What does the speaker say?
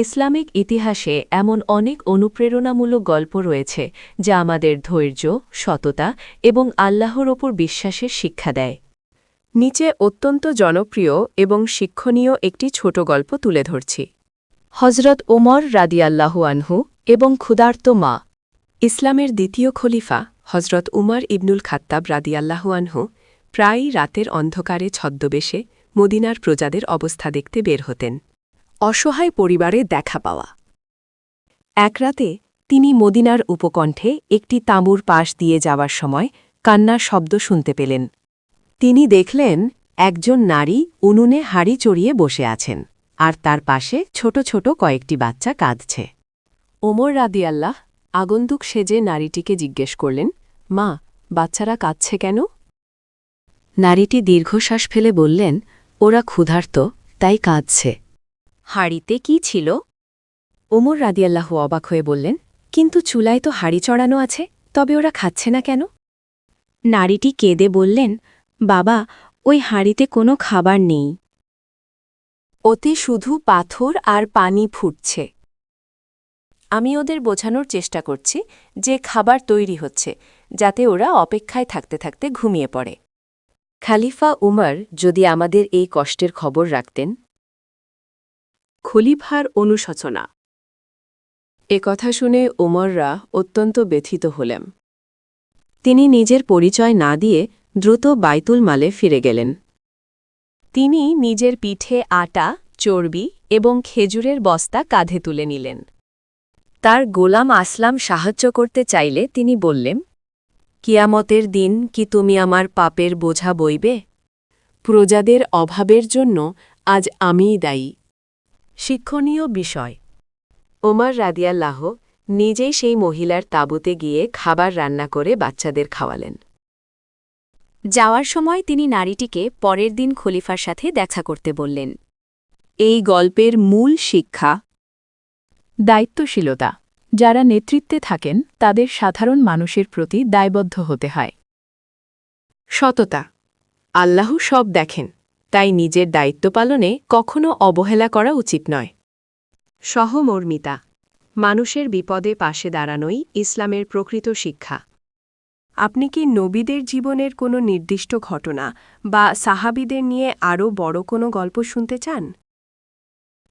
Islamic ইতিহাসে এমন অনেক অনুপ্রেরণামূলক গল্প রয়েছে যা আমাদের ধৈর্য, সততা এবং আল্লাহর ওপর বিশ্বাসের শিক্ষা দেয়। নিচে অত্যন্ত জনপ্রিয় এবং শিক্ষণীয় একটি ছোট গল্প তুলে ধরছি। হজরত ওমর রাদিয়াল্লাহু আনহু এবং ক্ষুধার্ত মা। ইসলামের দ্বিতীয় খলিফা হজরত উমর ইবনুল খাত্তাব রাদিয়াল্লাহু আনহু প্রায়ই রাতের অন্ধকারে ছদ্মবেশে মদিনার প্রজাদের অবস্থা দেখতে বের হতেন। অসহায় পরিবারে দেখা পাওয়া। এক রাতে তিনি মদিনার উপকণ্ঠে একটি তাঁবুর পাশ দিয়ে যাওয়ার সময় কান্নার শব্দ শুনতে পেলেন। তিনি দেখলেন একজন নারী উনুনে হাঁড়ি চড়িয়ে বসে আছেন, আর তার পাশে ছোট ছোট কয়েকটি বাচ্চা কাঁদছে। ওমর রাদিয়াল্লাহ আগন্তুক সেজে নারীটিকে জিজ্ঞেস করলেন, মা, বাচ্চারা কাঁদছে কেন? নারীটি দীর্ঘশ্বাস ফেলে বললেন, ওরা ক্ষুধার্ত, তাই কাঁদছে। হাঁড়িতে কি ছিল? ওমর রাদিয়াল্লাহু অবাক হয়ে বললেন, কিন্তু চুলায় তো হাঁড়ি চড়ানো আছে, তবে ওরা খাচ্ছে না কেন? নারীটি কেঁদে বললেন, বাবা, ওই হাঁড়িতে কোনো খাবার নেই। ওতে শুধু পাথর আর পানি ফুটছে। আমি ওদের বোঝানোর চেষ্টা করছি যে খাবার তৈরি হচ্ছে, যাতে ওরা অপেক্ষায় থাকতে থাকতে ঘুমিয়ে পড়ে। খালিফা উমর যদি আমাদের এই কষ্টের খবর রাখতেন। খলিফার অনুশোচনা। কথা শুনে উমররা অত্যন্ত ব্যথিত হলেন। তিনি নিজের পরিচয় না দিয়ে দ্রুত বাইতুল মালে ফিরে গেলেন। তিনি নিজের পিঠে আটা, চর্বি এবং খেজুরের বস্তা কাঁধে তুলে নিলেন। তার গোলাম আসলাম সাহায্য করতে চাইলে তিনি বললেন, কিয়ামতের দিন কি তুমি আমার পাপের বোঝা বইবে? প্রজাদের অভাবের জন্য আজ আমিই দায়ী। শিক্ষণীয় বিষয়। ওমর রাদিয়াল্লাহ নিজেই সেই মহিলার তাঁবুতে গিয়ে খাবার রান্না করে বাচ্চাদের খাওয়ালেন। যাওয়ার সময় তিনি নারীটিকে পরের দিন খলিফার সাথে দেখা করতে বললেন। এই গল্পের মূল শিক্ষা: দায়িত্বশীলতা। যারা নেতৃত্বে থাকেন তাদের সাধারণ মানুষের প্রতি দায়বদ্ধ হতে হয়। সততা। আল্লাহ সব দেখেন, তাই নিজের দায়িত্ব পালনে কখনো অবহেলা করা উচিত নয়। সহমর্মিতা। মানুষের বিপদে পাশে দাঁড়ানোই ইসলামের প্রকৃত শিক্ষা। আপনি কি নবীদের জীবনের কোনো নির্দিষ্ট ঘটনা বা সাহাবীদের নিয়ে আরও বড় কোনো গল্প শুনতে চান?